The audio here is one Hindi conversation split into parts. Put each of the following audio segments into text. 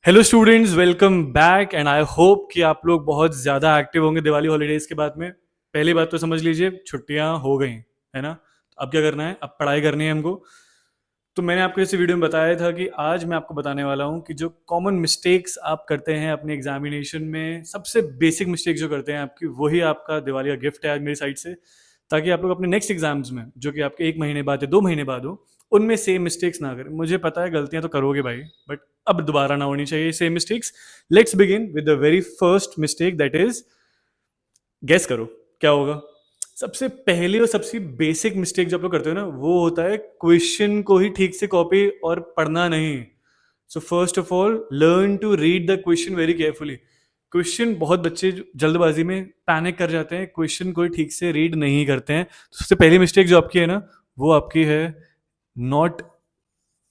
Hello students, welcome back and I hope कि आप लोग बहुत ज़्यादा एक्टिव होंगे दिवाली हॉलीडेज़ के बाद में। पहली बात तो समझ लीजिए, छुट्टियां हो गई है ना। अब क्या करना है, अब पढ़ाई करनी है हमको। तो मैंने आपको इस वीडियो में बताया था कि आज मैं आपको बताने वाला हूँ कि जो कॉमन मिस्टेक्स आप करते हैं अपने एग्जामिनेशन में, सबसे बेसिक मिस्टेक जो करते हैं आपकी, वही आपका दिवाली का गिफ्ट है आज मेरी साइड से। ताकि आप लोग अपने नेक्स्ट एग्जाम्स में, जो कि आपके 1 महीने बाद या 2 महीने बाद हो, उनमें सेम मिस्टेक्स ना करें। मुझे पता है गलतियां तो करोगे भाई, बट अब दोबारा ना होनी चाहिए same mistakes. Let's begin with the very first mistake, that is, guess करो क्या होगा। सबसे पहली और सबसे बेसिक मिस्टेक जो आप लोग करते हो ना, वो होता है क्वेश्चन को ही ठीक से कॉपी और पढ़ना नहीं। So first of all, learn to read the question very carefully. Question, बहुत बच्चे जल्दबाजी में पैनिक कर जाते हैं, क्वेश्चन को ही ठीक से रीड नहीं करते हैं। तो सबसे पहली मिस्टेक जो आपकी है ना, वो आपकी है नॉट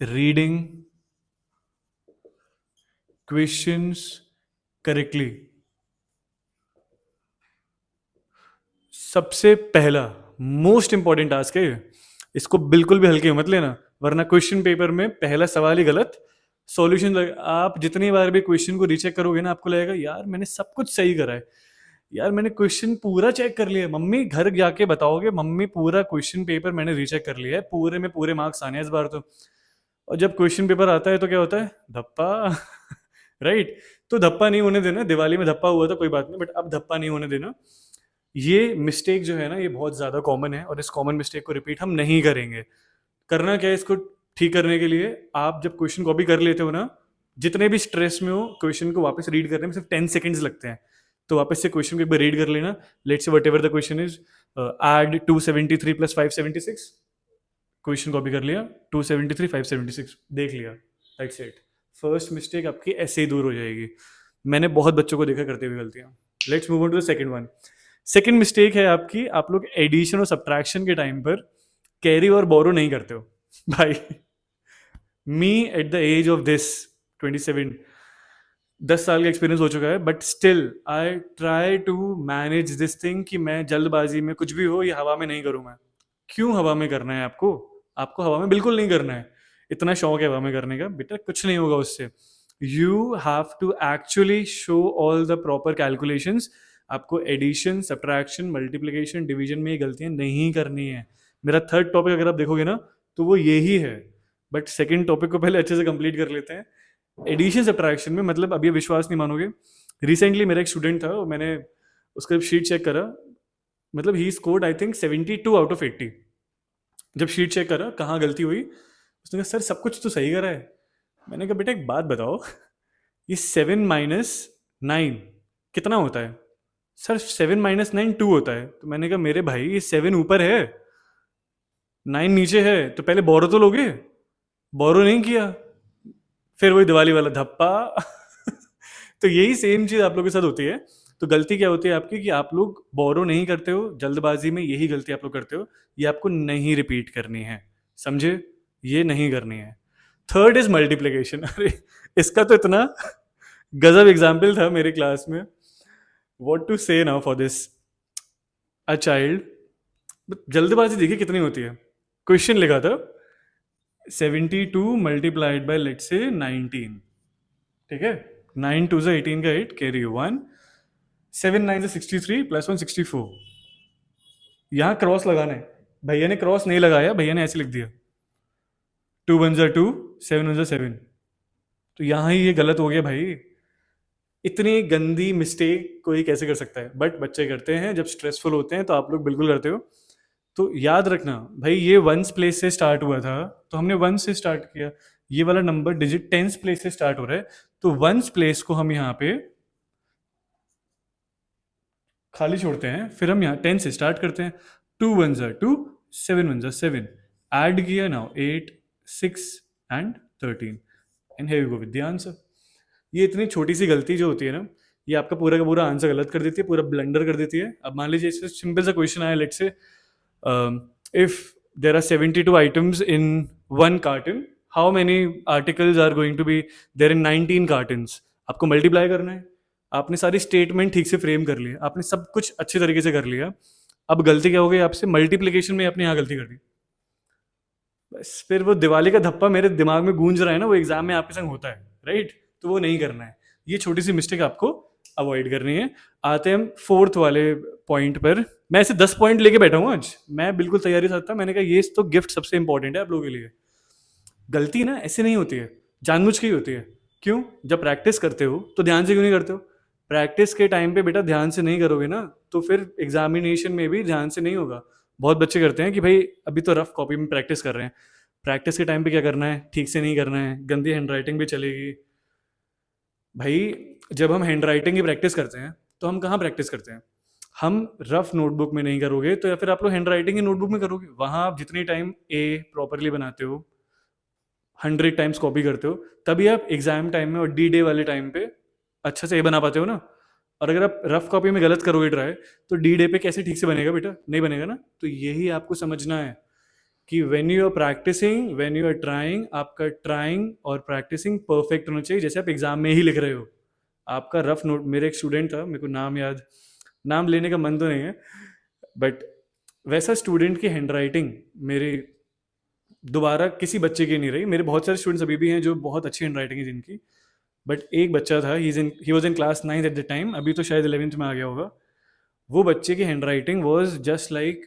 रीडिंग क्वेश्चंस करेक्टली। सबसे पहला मोस्ट इंपॉर्टेंट टास्क है ये। इसको बिल्कुल भी हल्के में मत लेना, वरना क्वेश्चन पेपर में पहला सवाल ही गलत, सॉल्यूशन आप जितनी बार भी क्वेश्चन को रीचेक करोगे ना, आपको लगेगा यार मैंने सब कुछ सही करा है, यार मैंने क्वेश्चन पूरा चेक कर लिया है। मम्मी घर जाके बताओगे, मम्मी पूरा क्वेश्चन पेपर मैंने रीचेक कर लिया है, पूरे में पूरे मार्क्स आने हैं इस बार तो। और जब क्वेश्चन पेपर आता है तो क्या होता है, धप्पा। राइट। तो धप्पा नहीं होने देना। दिवाली में धप्पा हुआ था कोई बात नहीं, बट अब धप्पा नहीं होने देना। ये मिस्टेक जो है ना, ये बहुत ज़्यादा कॉमन है और इस कॉमन मिस्टेक को रिपीट हम नहीं करेंगे। करना क्या है इसको ठीक करने के लिए, आप जब क्वेश्चन कॉपी कर लेते हो ना, जितने भी स्ट्रेस में हो, क्वेश्चन को वापस रीड करने में सिर्फ 10 सेकेंड्स लगते हैं। तो वापस से क्वेश्चन को एक बार रीड कर लेना। Let's say whatever the question is, add 273 plus 576। Question copy कर लिया, 273 576 देख लिया, दैट्स इट। फर्स्ट मिस्टेक आपकी ऐसे ही दूर हो जाएगी। मैंने बहुत बच्चों को देखा करते हुए गलतियां। Let's move on to the second one. Second mistake है आपकी, आप लोग एडिशन और सब्ट्रैक्शन के टाइम पर कैरी और बोरो नहीं करते हो। भाई, me at the age of this 27, 10 साल का एक्सपीरियंस हो चुका है, but still I try to manage this thing कि मैं जल्दबाजी में कुछ भी हो ये हवा में नहीं करूँ मैं। क्यों हवा में करना है आपको? आपको हवा में बिल्कुल नहीं करना है। इतना शौक है हवा में करने का, बेटा कुछ नहीं होगा उससे। You have to actually show all the proper calculations. आपको एडिशन, सब्ट्रैक्शन, मल्टीप्लिकेशन, डिवीजन में ये गलतियां नहीं करनी है। मेरा थर्ड टॉपिक अगर आप देखोगे ना, तो वो यही है। बट सेकंड टॉपिक को पहले अच्छे से कंप्लीट कर लेते हैं। एडिशन सब्ट्रैक्शन में, मतलब अब ये विश्वास नहीं मानोगे, रिसेंटली मेरा एक स्टूडेंट था, मैंने उसका शीट चेक करा, मतलब he scored I think 72 out of 80। जब शीट चेक करा कहाँ गलती हुई, उसने कहा सर सब कुछ तो सही करा है। मैंने कहा बेटा एक बात बताओ, ये 7 - 9 कितना होता है? सर 7 - 9 2 होता है। तो मैंने कहा मेरे भाई, ये 7 ऊपर है, 9 नीचे है, तो पहले बोरो तो लोगे। बोरो नहीं किया, फिर वही दिवाली वाला धप्पा। तो यही सेम चीज आप लोगों के साथ होती है। तो गलती क्या होती है आपकी, कि आप लोग बोरो नहीं करते हो जल्दबाजी में, यही गलती आप लोग करते हो। ये आपको नहीं रिपीट करनी है, समझे? ये नहीं करनी है। Third is multiplication. अरे इसका तो इतना गजब एग्जाम्पल था मेरे क्लास में। वॉट टू से now for this, a child, जल्दबाजी देखिए कितनी होती है। क्वेश्चन लिखा था 72 मल्टीप्लाइड बाय लेट्स से 19। ठीक है, 9 2 18 का 8, कैरी 1, 7 9 63 प्लस 1 64। यहाँ क्रॉस लगाना है, भैया ने क्रॉस नहीं लगाया, भैया ने ऐसे लिख दिया 2 1 2, 7 1 7। तो यहाँ ही ये गलत हो गया भाई। इतनी गंदी मिस्टेक कोई कैसे कर सकता है, बट बच्चे करते हैं जब स्ट्रेसफुल होते हैं, तो आप लोग बिल्कुल करते हो। तो याद रखना भाई, ये वंस प्लेस से स्टार्ट हुआ था, तो हमने वन से स्टार्ट किया। ये वाला नंबर डिजिट टेंस प्लेस से स्टार्ट हो रहा है, तो वंस प्लेस को हम यहाँ पे खाली छोड़ते हैं, फिर हम यहाँ 10 से स्टार्ट करते हैं। 2 1 2, 7 1 7, ऐड किया now 8 6 and 13, and here we go with the answer. ये इतनी छोटी सी गलती जो होती है ना, ये आपका पूरा का पूरा आंसर गलत कर देती है, पूरा ब्लंडर कर देती है। अब मान लीजिए इससे सिंपल सा क्वेश्चन आया, let's say if there are 72 items in one carton, how many articles are going to be there in 19 cartons. आपको मल्टीप्लाई करना है। आपने सारी स्टेटमेंट ठीक से फ्रेम कर लिया, आपने सब कुछ अच्छे तरीके से कर लिया। अब गलती क्या हो गई आपसे, मल्टीप्लिकेशन में आपने यहाँ गलती कर दी। बस फिर वो दिवाली का धप्पा मेरे दिमाग में गूंज रहा है ना, वो एग्जाम में आपके संग होता है, राइट? तो वो नहीं करना है। ये छोटी सी मिस्टेक आपको अवॉइड करनी है। आते हैं हम फोर्थ वाले पॉइंट पर। मैं ऐसे 10 पॉइंट लेके बैठा हूँ आज, मैं बिल्कुल तैयारी से था। मैंने कहा ये तो गिफ्ट सबसे इंपॉर्टेंट है आप लोगों के लिए। गलती ना ऐसे नहीं होती है, जानबूझ के ही होती है। क्यों? जब प्रैक्टिस करते हो तो ध्यान से क्यों नहीं करते हो? प्रैक्टिस के टाइम पे बेटा ध्यान से नहीं करोगे ना, तो फिर एग्जामिनेशन में भी ध्यान से नहीं होगा। बहुत बच्चे करते हैं कि भाई अभी तो रफ कॉपी में प्रैक्टिस कर रहे हैं, प्रैक्टिस के टाइम पे क्या करना है, ठीक से नहीं करना है, गंदी हैंड राइटिंग भी चलेगी। भाई जब हम हैंड राइटिंग की प्रैक्टिस करते हैं तो हम कहाँ प्रैक्टिस करते हैं? हम रफ नोटबुक में नहीं करोगे तो या फिर आप लोग हैंड राइटिंग की नोटबुक में करोगे। वहां आप जितनी टाइम ए प्रॉपरली बनाते हो, 100 टाइम्स कॉपी करते हो, तभी आप एग्जाम टाइम में और डी डे वाले टाइम पे अच्छा से ए बना पाते हो ना। और अगर आप रफ कॉपी में गलत करोगे ट्राई, तो डी डे पे कैसे ठीक से बनेगा बेटा? नहीं बनेगा ना। तो यही आपको समझना है कि when you are practising, when you are trying, आपका ट्राइंग और प्रैक्टिसिंग परफेक्ट होना चाहिए, जैसे आप एग्जाम में ही लिख रहे हो। आपका रफ नोट, मेरे एक स्टूडेंट था, मेरे को नाम लेने का मन तो नहीं है, बट वैसा स्टूडेंट की हैंड राइटिंग मेरी दोबारा किसी बच्चे की नहीं रही। मेरे बहुत सारे स्टूडेंट्स अभी भी हैं जो बहुत अच्छी हैंड राइटिंग है जिनकी, बट एक बच्चा था, he was in class 9 at the time, अभी तो शायद 11th में आ गया होगा। वो बच्चे की hand writing was just like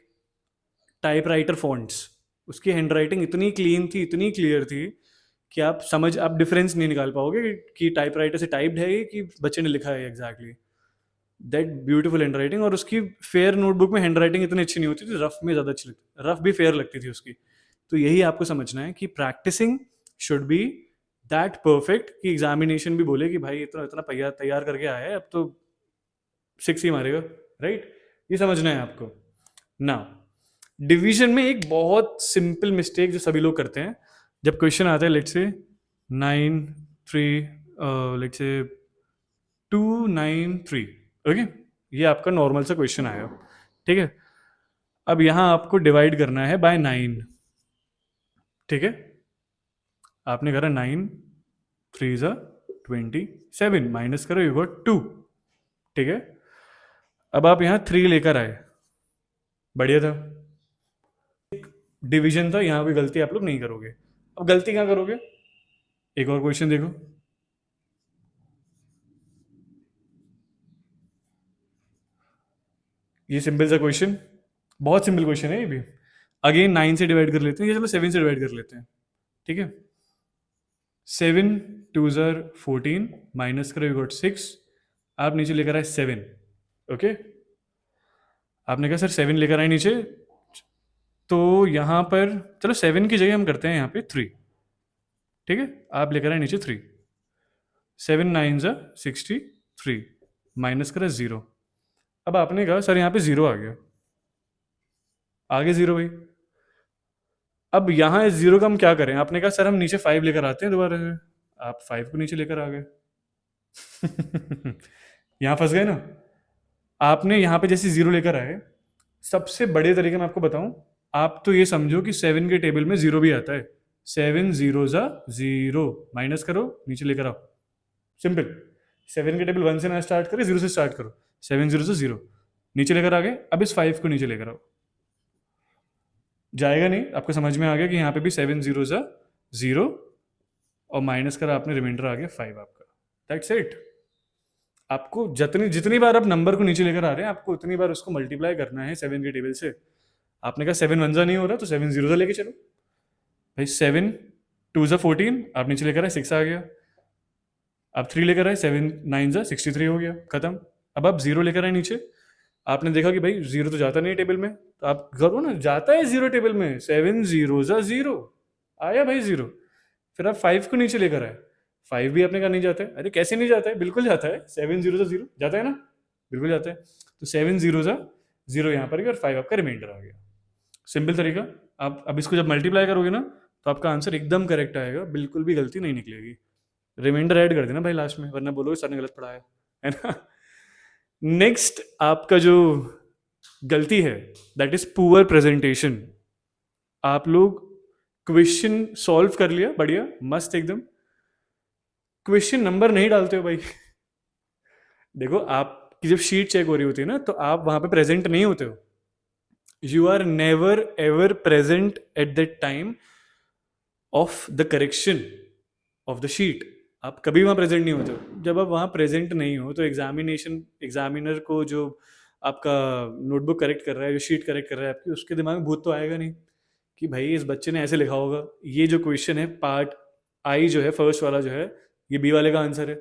typewriter fonts. उसकी हैंड राइटिंग इतनी क्लीन थी, इतनी क्लियर थी कि आप डिफरेंस नहीं निकाल पाओगे कि टाइपराइटर से टाइप्ड है ये कि बच्चे ने लिखा है exactly. That beautiful hand writing. और उसकी फेयर नोटबुक में हैंड राइटिंग इतनी अच्छी नहीं होती थी, रफ में ज़्यादा अच्छी लगती, रफ भी फेयर लगती थी उसकी। तो यही आपको समझना है कि practising should be that perfect कि एग्जामिनेशन भी बोले कि भाई इतना इतना तैयार तैयार करके आया है, अब तो 6 ही मारेगा। राइट? ये समझना है आपको ना। डिवीजन में एक बहुत सिंपल मिस्टेक जो सभी लोग करते हैं, जब क्वेश्चन आता है let's say 9 3 let's say 2 9 3, okay, ये आपका नॉर्मल सा क्वेश्चन आया, ठीक है। अब यहां आपको डिवाइड करना है बाय 9, ठीक है। आपने करा 9 3 ज़ा 27, माइनस करो, यू गॉट 2, ठीक है। अब आप यहां 3 लेकर आए, बढ़िया था। डिवीजन था, यहां कोई गलती आप लोग नहीं करोगे। अब गलती क्या करोगे? एक और क्वेश्चन देखो, ये सिंपल सा क्वेश्चन, बहुत सिंपल क्वेश्चन है ये भी। अगेन 9 से डिवाइड कर लेते हैं, ये चलो 7 से डिवाइड कर लेते हैं, ठीक है। 7 2 ज़र 14, माइनस करो, यू गॉट 6। आप नीचे लेकर आए 7, ओके। आपने कहा सर 7 लेकर आए नीचे, तो यहां पर चलो 7 की जगह हम करते हैं यहाँ पे 3, ठीक है। आप लेकर आए नीचे 3, 7 9 ज़ा 63, माइनस करा 0। अब आपने कहा सर यहाँ पे 0 आ गया, आगे 0 भाई। अब यहाँ इस 0 का हम क्या करें? आपने कहा सर हम नीचे 5 लेकर आते हैं दोबारा से। आप 5 को नीचे लेकर आ गए। यहाँ फंस गए ना। आपने यहाँ पे जैसे 0 लेकर आए, सबसे बड़े तरीके में आपको बताऊं, आप तो ये समझो कि 7 के टेबल में 0 भी आता है। 7 0 ज़ा 0, माइनस करो, नीचे लेकर आओ, सिंपल। 7 के टेबल 1 से ना स्टार्ट करें, 0 से स्टार्ट करो। 7 0 से 0, नीचे लेकर आ गए। अब इस 5 को नीचे लेकर आओ, जाएगा नहीं। आपको समझ में आ गया कि यहाँ पे भी 7 0 ज़ा 0, और माइनस करा आपने, रिमाइंडर आ गया 5 आपका। That's it. आपको जितनी जितनी बार आप नंबर को नीचे लेकर आ रहे हैं, आपको उतनी बार उसको मल्टीप्लाई करना है 7 के टेबल से। आपने कहा 7 1 ज़ा नहीं हो रहा, तो 7 0 ज़ा लेके चलो भाई। 7 2 ज़ा 14, आप नीचे लेकर आए 6 आ गया। अब 3 लेकर आए, 7 9 ज़ा 63 हो गया, खत्म। अब आप 0 लेकर आए नीचे, आपने देखा कि भाई 0 तो जाता नहीं टेबल में, तो आप करो ना, जाता है 0 टेबल में। 7 0 ज़ा 0 आया भाई 0। फिर आप 5 को नीचे लेकर आए, 5 भी आपने कहा नहीं जाता है। अरे कैसे नहीं जाता है? बिल्कुल जाता है। 7 0 ज़ा 0 जाता है ना, बिल्कुल जाता है। तो 7 0 ज़ा 0 यहाँ पर, और 5 आपका रिमाइंडर आ गया। सिंपल तरीका। आप अब इसको जब मल्टीप्लाई करोगे ना, तो आपका आंसर एकदम करेक्ट आएगा, बिल्कुल भी गलती नहीं निकलेगी। रिमाइंडर ऐड कर देना भाई लास्ट में, वरना बोलोगे सर ने गलत पढ़ाया है ना। नेक्स्ट आपका जो गलती है, दैट इज पुअर प्रेजेंटेशन। आप लोग क्वेश्चन सॉल्व कर लिया, बढ़िया मस्त एकदम, क्वेश्चन नंबर नहीं डालते हो भाई। देखो आपकी जब शीट चेक हो रही होती है ना, तो आप वहां पे प्रेजेंट नहीं होते हो। You are never ever present at that time of the correction of the sheet. आप कभी वहाँ प्रेजेंट नहीं होते हो। जब आप वहाँ प्रेजेंट नहीं हो तो एग्जामिनर को जो आपका नोटबुक करेक्ट कर रहा है, जो शीट करेक्ट कर रहा है आपकी, उसके दिमाग में भूत तो आएगा नहीं कि भाई इस बच्चे ने ऐसे लिखा होगा, ये जो क्वेश्चन है पार्ट आई जो है फर्स्ट वाला जो है, ये बी वाले का आंसर है।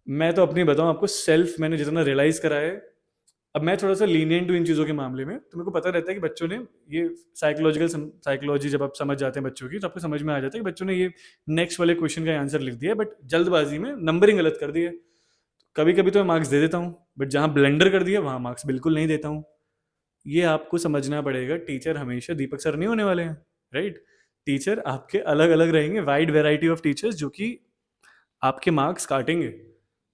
मैं तो अपनी बताऊं आपको, सेल्फ मैंने जितना रियलाइज करा है, अब मैं थोड़ा सा लीनियंट हूँ इन चीज़ों के मामले में, तो मेरे को पता रहता है कि बच्चों ने ये साइकोलॉजी जब आप समझ जाते हैं बच्चों की, तो आपको समझ में आ जाता है कि बच्चों ने ये नेक्स्ट वाले क्वेश्चन का आंसर लिख दिया, बट जल्दबाजी में नंबरिंग गलत कर दी है। कभी कभी तो मैं मार्क्स दे देता हूँ, बट जहाँ ब्लेंडर कर दिया वहाँ मार्क्स बिल्कुल नहीं देता हूँ। ये आपको समझना पड़ेगा, टीचर हमेशा दीपक सर नहीं होने वाले हैं, राइट। टीचर आपके अलग अलग रहेंगे, वाइड वेराइटी ऑफ टीचर्स जो कि आपके मार्क्स काटेंगे।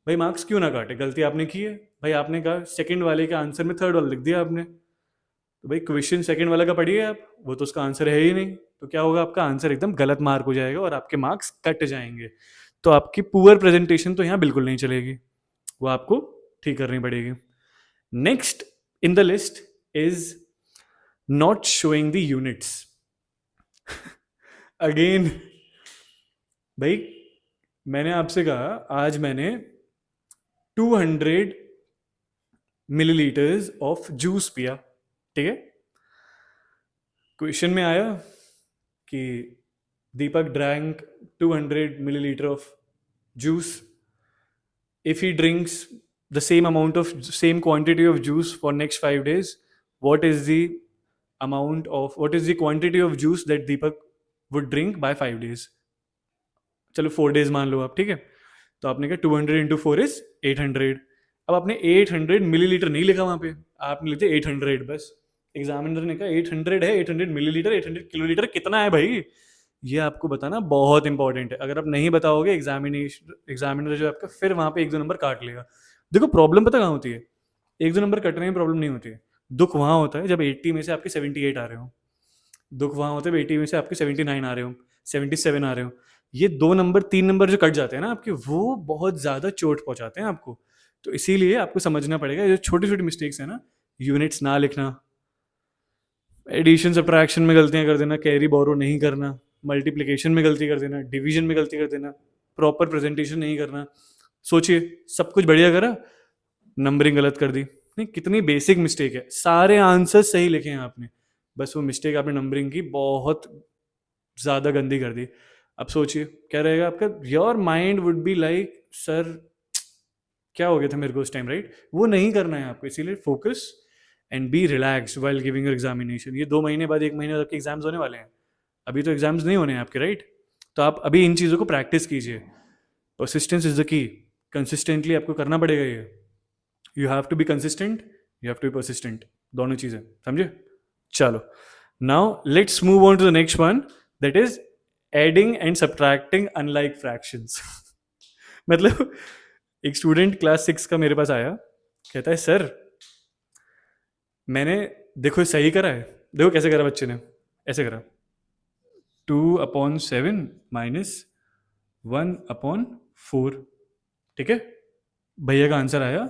भाई मार्क्स क्यों ना काटे, गलती आपने की है। भाई आपने कहा सेकंड वाले के आंसर में थर्ड वाला लिख दिया आपने, तो भाई क्वेश्चन सेकंड वाला का पढ़िए आप, वो तो उसका आंसर है ही नहीं, तो क्या होगा, आपका आंसर एकदम गलत मार्क हो जाएगा और आपके मार्क्स कट जाएंगे। तो आपकी पुअर प्रेजेंटेशन तो यहाँ बिल्कुल नहीं चलेगी, वो आपको ठीक करनी पड़ेगी। Next in the list is not showing the units. Again भाई, मैंने आपसे कहा आज मैंने 200 मिलीलीटर्स ऑफ जूस पिया, ठीक है। क्वेश्चन में आया कि Deepak drank 200 millilitre of juice, if he drinks the same quantity of juice for next 5 days, what is the what is the quantity of juice that Deepak would drink by 5 days? चलो 4 days मान लो आप, ठीक है। तो आपने कहा 200 इंटू 4 इज 800। अब आपने 800 मिलीलीटर नहीं लिखा वहां पे, आपने लिखे 800 बस। एग्जामिनर ने कहा 800 है, 800 मिलीलीटर, 800 किलोलीटर कितना है भाई, ये आपको बताना बहुत इंपॉर्टेंट है। अगर आप नहीं बताओगे एग्जामिनर जो आपका फिर वहां पे 1-2 नंबर काट लेगा। देखो प्रॉब्लम पता कहाँ होती है, 1-2 नंबर कटने में प्रॉब्लम नहीं होती है, दुख वहां होता है जब 80 में से आपके 78 आ रहे हो, दुख वहां होता है 80 में से आपके 79 आ रहे हो, 77 आ रहे हो। ये 2 नंबर 3 नंबर जो कट जाते हैं ना आपके, वो बहुत ज़्यादा चोट पहुंचाते हैं आपको। तो इसीलिए आपको समझना पड़ेगा, जो छोटी छोटी मिस्टेक्स है ना, यूनिट्स ना लिखना, एडिशन सब्ट्रैक्शन में गलतियां कर देना, कैरी बोरो नहीं करना, मल्टीप्लिकेशन में गलती कर देना, डिवीजन में गलती कर देना, प्रॉपर प्रेजेंटेशन नहीं करना। सोचिए सब कुछ बढ़िया करा, नंबरिंग गलत कर दी। नहीं, कितनी बेसिक मिस्टेक है, सारे आंसर सही लिखे हैं आपने, बस वो मिस्टेक आपने नंबरिंग की बहुत ज़्यादा गंदी कर दी। अब सोचिए क्या रहेगा आपका, your mind would be like sir क्या हो गया था मेरे को उस टाइम, राइट। वो नहीं करना है आपको, इसीलिए focus and be relax while giving your examination. ये 2 महीने बाद 1 महीने बाद आपके एग्जाम्स होने वाले हैं, अभी तो एग्जाम्स नहीं होने हैं आपके, राइट। तो आप अभी इन चीज़ों को प्रैक्टिस कीजिए। Persistence is the key, consistently आपको करना पड़ेगा ये। You have to be consistent, you have to be persistent, दोनों चीज़ें, समझे। चलो now let's move on to the next one, that is adding and subtracting unlike fractions. मतलब एक स्टूडेंट क्लास 6 का मेरे पास आया, कहता है सर मैंने देखो सही करा है, देखो कैसे करा बच्चे ने, ऐसे करा 2/7 माइनस 1/4, ठीक है। भैया का आंसर आया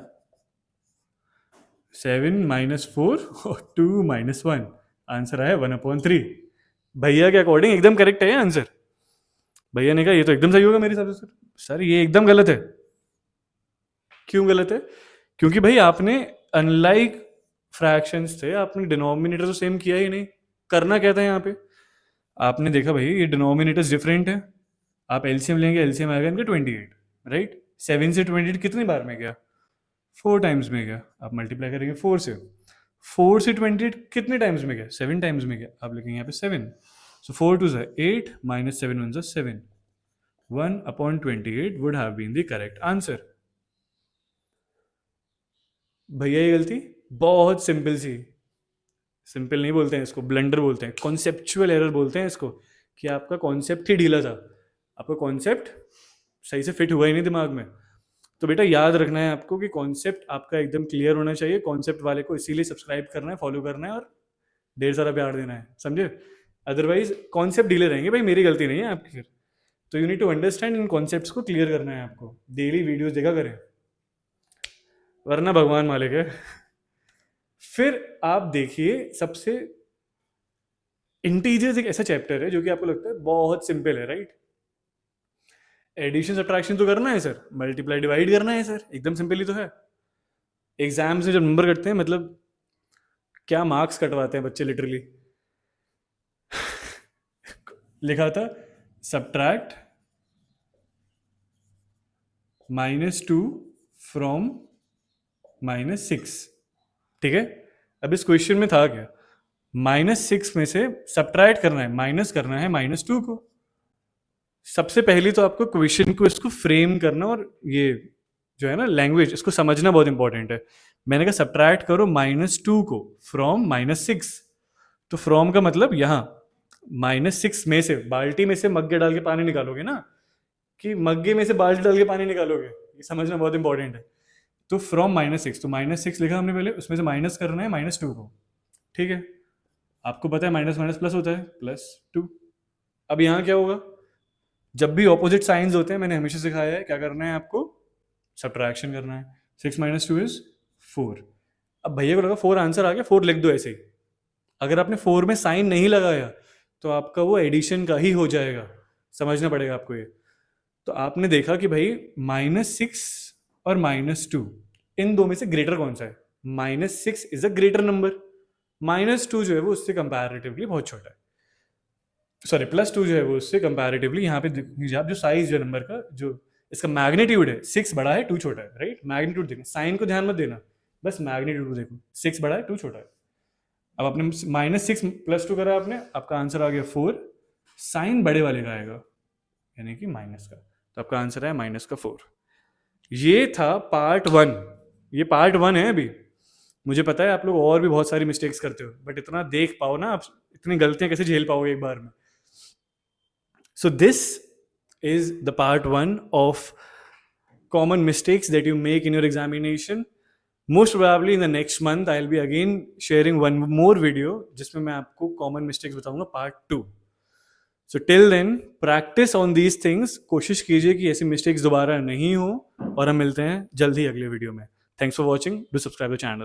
7 माइनस 4 और 2 माइनस 1, आंसर आया 1/3। भैया के अकॉर्डिंग एकदम करेक्ट है ये आंसर। भैया ने कहा ये तो एकदम सही होगा मेरे हिसाब से। सर ये एकदम गलत है। क्यों गलत है, क्योंकि भाई आपने अनलाइक फ्रैक्शंस थे, आपने डिनोमिनेटर तो सेम किया ही नहीं। करना क्या था यहाँ पे, आपने देखा भाई ये डिनोमिनेटर्स डिफरेंट है, आप एलसीएम लेंगे, एलसीएम आएगा इनका 28, राइट। 7 से 28 कितनी बार में गया, 4 टाइम्स में गया। आप मल्टीप्लाई करेंगे 4 से, 4 से 28 कितने टाइम्स में गया, 7 टाइम्स में गया। आप लिखेंगे यहाँ पे 7, so 4 2 8 minus 7 1 7, 1/28 would have been the correct answer. भैया ये गलती बहुत सिंपल सी, सिंपल नहीं बोलते हैं इसको, ब्लंडर बोलते हैं, कॉन्सेप्चुअल एरर बोलते हैं इसको, कि आपका कॉन्सेप्ट ही ढीला था, आपका कॉन्सेप्ट सही से फिट हुआ ही नहीं दिमाग में। तो बेटा याद रखना है आपको कि कॉन्सेप्ट आपका एकदम क्लियर होना चाहिए, कॉन्सेप्ट वाले को इसीलिए सब्सक्राइब करना है, फॉलो करना है और ढेर सारा प्यार देना है, समझे। अदरवाइज कॉन्सेप्ट ढीले रहेंगे, भाई मेरी गलती नहीं है आपकी फिर। तो यू नीड टू अंडरस्टैंड, इन कॉन्सेप्ट्स को क्लियर करना है आपको, डेली वीडियोस देखा करें, वरना भगवान मालिक है। फिर आप देखिए सबसे इंटीजर्स एक ऐसा चैप्टर है जो कि आपको लगता है बहुत सिंपल है, राइट। एडिशन सब्ट्रैक्शन तो करना है सर, मल्टीप्लाई डिवाइड करना है सर, एकदम सिंपल ही तो है। एग्जाम्स में जब नंबर कटते हैं मतलब क्या मार्क्स कटवाते हैं बच्चे लिटरली। लिखा था सब्ट्रैक्ट -2 फ्रॉम -6, ठीक है। अब इस क्वेश्चन में था क्या, -6 में से सब्ट्रैक्ट करना है, माइनस करना है -2 को। सबसे पहले तो आपको क्वेश्चन को इसको फ्रेम करना और ये जो है ना लैंग्वेज, इसको समझना बहुत इंपॉर्टेंट है। मैंने कहा सब्ट्रैक्ट करो -2 को फ्रॉम -6, तो फ्रॉम का मतलब यहाँ -6 में से, बाल्टी में से मग्गे डाल के पानी निकालोगे ना, कि मग्गे में से बाल्टी डाल के पानी निकालोगे, ये समझना बहुत इंपॉर्टेंट है। तो फ्रॉम -6, तो -6 लिखा हमने पहले, उसमें से माइनस करना है -2 को, ठीक है। आपको पता है माइनस माइनस प्लस होता है, +2। अब यहाँ क्या होगा, जब भी ऑपोजिट साइंस होते हैं, मैंने हमेशा सिखाया है क्या करना है आपको, सब्ट्रैक्शन करना है। 6 - 2 इज 4। अब भैया को लगा 4 आंसर आ गया, 4 लिख दो ऐसे ही। अगर आपने 4 में साइन नहीं लगाया तो आपका वो एडिशन का ही हो जाएगा, समझना पड़ेगा आपको ये। तो आपने देखा कि भाई -6 और -2, इन दो में से ग्रेटर कौन सा है, -6 इज अ ग्रेटर नंबर, -2 जो है वो उससे कंपैरेटिवली बहुत छोटा है, सॉरी +2 जो है वो उससे कंपैरेटिवली, यहाँ पे देखिए आप जो साइज जो नंबर का, जो इसका मैग्नीट्यूड है, 6 बड़ा है 2 छोटा है, राइट। मैग्नीट्यूड देखना, साइन को ध्यान मत देना, बस मैग्नीट्यूड देखो, 6 बड़ा है 2 छोटा है। अब आपने -6 +2 करा आपने, आपका आंसर आ गया 4, साइन बड़े वाले का आएगा यानी कि माइनस का, तो आपका आंसर है -4। ये था पार्ट 1, ये पार्ट 1 है। अभी मुझे पता है आप लोग और भी बहुत सारी मिस्टेक्स करते हो, बट इतना देख पाओ ना आप, इतनी गलतियां कैसे झेल पाओगे एक बार में। So this is the part 1 of common mistakes that you make in your examination. Most probably in the next month I'll be again sharing one more video जिसमें मैं आपको common mistakes बताऊंगा part 2. So till then practice on these things. कोशिश कीजिए कि ऐसी mistakes दोबारा नहीं हो, और हम मिलते हैं जल्द ही अगले वीडियो में। Thanks for watching. Do subscribe the channel.